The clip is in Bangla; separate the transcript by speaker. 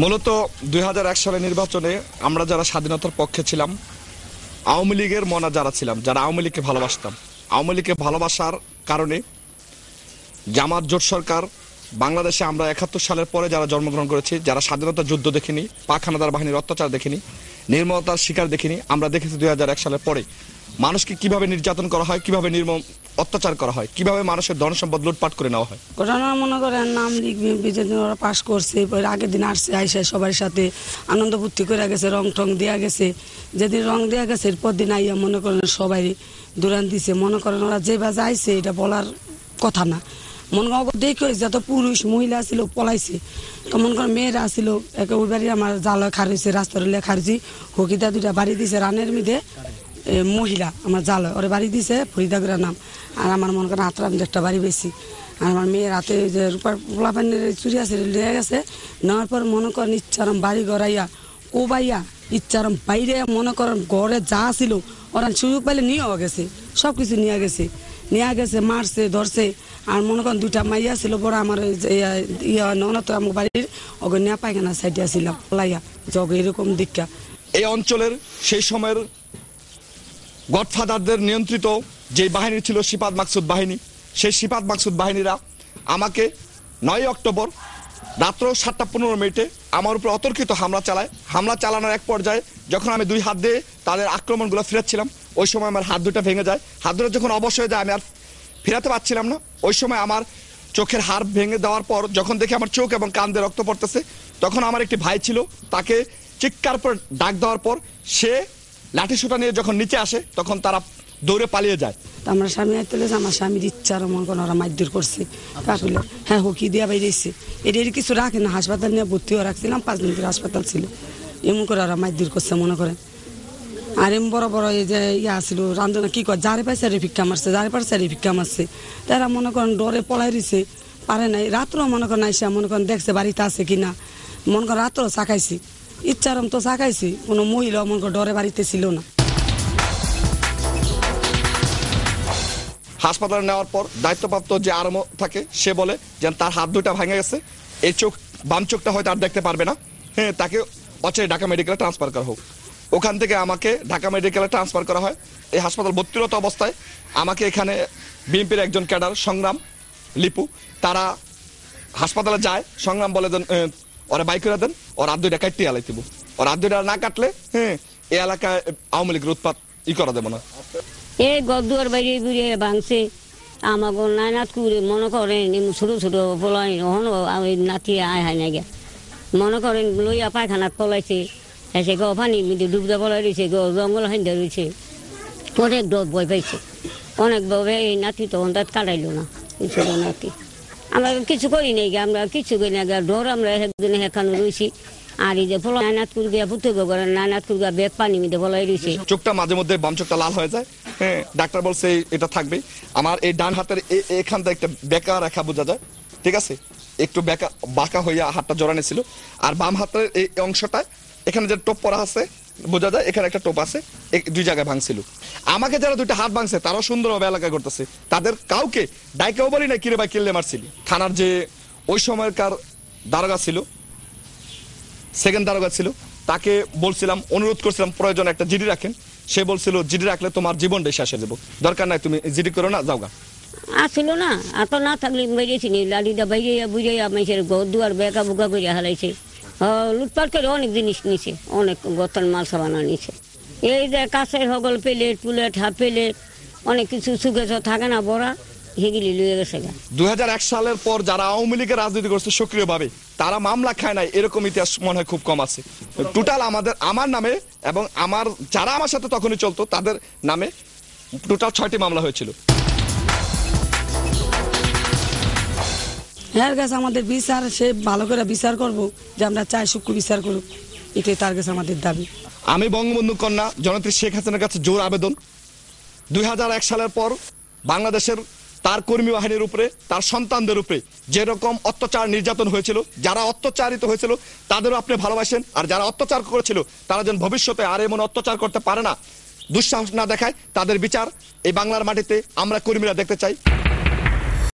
Speaker 1: মূলত 2001 সালের নির্বাচনে আমরা যারা স্বাধীনতার পক্ষে ছিলাম, আওয়ামী লীগের মনা যারা ছিলাম, যারা আওয়ামী লীগকে ভালোবাসতাম, আওয়ামী লীগকে ভালোবাসার কারণে জামাত জোট সরকার বাংলাদেশে আমরা 71 সালের পরে যারা জন্মগ্রহণ করেছি, যারা স্বাধীনতা যুদ্ধ দেখিনি, পাক হানাদার বাহিনীর অত্যাচার দেখিনি, নির্মমতার শিকার দেখিনি, আমরা দেখেছি 2001 সালের পরে মানুষকে কিভাবে নির্যাতন করা হয়, কিভাবে নির্মম অত্যাচার করা হয়, কিভাবে মানুষের ধন সম্পদ লুটপাট করে নেওয়া হয়।
Speaker 2: ঘটনা মনে করেন নাম লিখবে, যেদিন ওরা পাশ করছে, আগের দিন আসছে, আইসা সবার সাথে আনন্দ ফুর্তি করে গেছে, রং টং দেওয়া গেছে। যেদিন রং দেওয়া গেছে এরপর দিন আইয়া মনে করেন সবাই দৌড়ান দিছে। মনে করেন ওরা যে বাজে আইছে এটা বলার কথা না। মনে করেন দেখে যত পুরুষ মহিলা ছিল পলাইছে, তো মনে করেন মেয়েরা ছিল একে ওই বাড়ি আমার জাল খারিছে, রাস্তার লেখা খারিছি, হকিদা দুইটা বাড়ি দিছে রানের মিদে মহিলা আমার জাল ওরে বাড়ি দিছে ফরিদাগুড়া নাম। আর আমার মনে করেন হাতরাম একটা বাড়ি বেশি। আর আমার মেয়ের হাতে যে রূপার পোলা পানের চুরি আছে নিয়ে গেছে, নেওয়ার পর মনে করেন ইচ্ছারম বাড়ি গড়াইয়া কোবাইয়া ইচ্ছারম বাইরে মনে করেন ঘরে যা ছিল ওরা সুযোগ পাইলে নিয়েও গেছে, সব কিছু নিয়ে গেছে মারছে ধরছে। আর মনে করেন দুইটা মাইয়া ছিল বড় আমার ননদ আমার বাড়ির ওকে নেওয়া পায়খানা সাইডে ছিলাম পলাইয়া জগ এরকম দীক্ষা।
Speaker 1: এই অঞ্চলের সেই সময়ের গডফাদারদের নিয়ন্ত্রিত যে বাহিনী ছিল সিপাত মাকসুদ বাহিনী, সেই সিপাত মাকসুদ বাহিনীরা আমাকে 9 অক্টোবর রাত্র 7:15 আমার উপর অতর্কিত হামলা চালায়। হামলা চালানোর এক পর্যায়ে যখন আমি 2 হাত দিয়ে তাদের আক্রমণগুলো ফিরাচ্ছিলাম, ওই সময় আমার হাত দুটো ভেঙে যায়। হাত দুটো যখন অবশ হয়ে যায়, আমি আর ফিরাতে পারছিলাম না। ওই সময় আমার চোখের হাড় ভেঙে দেওয়ার পর যখন দেখি আমার চোখ এবং কান দিয়ে রক্ত পড়তেছে, তখন আমার একটি ভাই ছিল, তাকে চিৎকার করে ডাক দেওয়ার পর সে লাঠি সোটা নিয়ে যখন নিচে আসে, তখন তারা দৌড়ে পালিয়ে যায়।
Speaker 2: আমার স্বামী আইতেলে আমার স্বামীর ইচ্ছা আর মনে করেন ওরা মারধর করছে, কাকুলে হ্যাঁ হুকি দিয়া বাইরেছে। এটা কিছু রাখে না, হাসপাতাল নিয়ে ভর্তিও রাখছিলাম, 5 দিন হাসপাতাল ছিল। এমন করে ওরা মারধর করছে মনে করেন। আর এমন বড় বড় এই যে ছিল রান্ধনা কি কর, যারে পাইছে রে ভিক্ষা মারছে, যারে পারছে রে ভিক্ষা মারছে। তারা মনে করেন ডরে পলাই রয়েছে, পারে নাই। রাত্রেও মনে করেন আইসা মনে করেন দেখছে বাড়িতে আছে কিনা, মনে করেন রাত্রেও চাকাইছি, ইচ্ছারম তো চাকাইছি, কোনো মহিলা মনে করেন ডরে বাড়িতে ছিল না।
Speaker 1: হাসপাতালে নেওয়ার পর দায়িত্বপ্রাপ্ত যে আরম থাকে সে বলে যে তার হাত দুটা ভেঙে গেছে, এই চোখ বাম চোখটা হয়তো আর দেখতে পারবে না, হ্যাঁ তাকে অচেরে ঢাকা মেডিকেলে ট্রান্সফার করা হোক। ওখান থেকে আমাকে ঢাকা মেডিকেলে ট্রান্সফার করা হয়। এই হাসপাতাল ভর্তিরত অবস্থায় আমাকে এখানে বিএনপির একজন ক্যাডার সংগ্রাম লিপু, তারা হাসপাতালে যায়। সংগ্রাম বলে দেন ওরা বাইক করে দেন, ওর হাত দুইটা কাটতে আলাই দিব, ওর হাত দুইটা না কাটলে হ্যাঁ এই এলাকায় আওয়ামী লীগের উৎপাত করা দেবো না।
Speaker 3: এই গদুয়ার বাইরে ঘুরে ভাঙছে আমাকে নাইনাত করে মনে করেন ছোট ছোট পলাই নাতি আয় হয় না গে মনে করেন লইয়া পায়খানাত পলাইছে, এসে গো পানি ডুবদা পলাই রয়েছে, গো জঙ্গল হাইন্দা রয়েছে। অনেক ডর ভয় পাইছে, অনেক ভাবে এই নাতি তখন তাত কাটাইলো না ছোট নাতি। আমরা কিছু করি নাই গে, আমরা কিছু করি না গে, ডর আমরা একদিনে এখানে রয়েছি। আর এই যে ফলা নাইনাত করে গিয়া পুঁতে গোবর নাইনাত করে গিয়া ব্যাগ পানি মিটে পলাই রয়েছে।
Speaker 1: চোখটা মাঝে মধ্যে বাম চোখটা লাল হয়ে যায়, হ্যাঁ ডাক্তার বলছে এটা থাকবে। আমার এই ডান হাতের এখান থেকে একটা বেঁকা রেখা বোঝা যায়, ঠিক আছে, একটু বাঁকা হইয়া হাতটা জড়ানো ছিল। আর বাম হাতের এই অংশটা এখানে যে টোপ পরা আছে বোঝা যায়, এখানে একটা টোপ আছে, 2 জায়গায় ভাঙছিল। আমাকে যারা 2টা হাত ভাঙছে তারাও সুন্দরভাবে এলাকা করতেছে, তাদের কাউকে ডাইকেও বলি না কিরে ভাই কিল্লে মারছিল। থানার যে ওই সময়কার দারোগা ছিল, সেকেন্ড দারোগা ছিল, তাকে বলছিলাম, অনুরোধ করছিলাম প্রয়োজনে একটা জিডি রাখেন। সে বলছিল জিডি রাখলে তোমার জীবনটাই শেষ হয়ে যাবো, দরকার নাই তুমি জিডি করো না, যাওগা।
Speaker 3: আসছিল না এত না থাকলে বাইরেছি নি লাড়িটা বাইরে বুঝাইয়া মাইসের ঘর দুয়ার বেকা বুকা করে হারাইছে। লুটপাট করে অনেক জিনিস নিছে, অনেক গতন মাল সাবানা নিছে। এই যে কাছের হগল প্লেট পুলেট হাফ প্লেট অনেক কিছু সুখে থাকে না বড়া, হেগিলি লুয়ে গেছে।
Speaker 1: 2001 সালের পর যারা আওয়ামী লীগের রাজনীতি করছে সক্রিয়ভাবে, তারা মামলা খায় নাই এরকম ইতিহাস মনে হয় খুব কম আছে। টোটাল আমার নামে এবং আমার যারা আমার সাথে তখনই চলতো তাদের নামে টোটাল 6টি মামলা হয়েছিল।
Speaker 2: হ্যাঁ কাছে আমাদের বিচার সে ভালো করে বিচার করবো, যে আমরা চাই সূক্ষ্ম বিচার করুক, এটাই তার কাছে আমাদের দাবি।
Speaker 1: আমি বঙ্গবন্ধু কন্যা জননেত্রী শেখ হাসিনার কাছে জোর আবেদন, 2001 সালের পর বাংলাদেশের তার কর্মী বাহিনীর উপরে, তার সন্তানদের উপরে যেরকম অত্যাচার নির্যাতন হয়েছিল, যারা অত্যাচারিত হয়েছিল তাদেরও আপনি ভালোবাসেন, আর যারা অত্যাচার করেছিল তারা যেন ভবিষ্যতে আর এমন অত্যাচার করতে পারে না, দুঃসাহস না দেখায়, তাদের বিচার এই বাংলার মাটিতে আমরা কর্মীরা দেখতে চাই।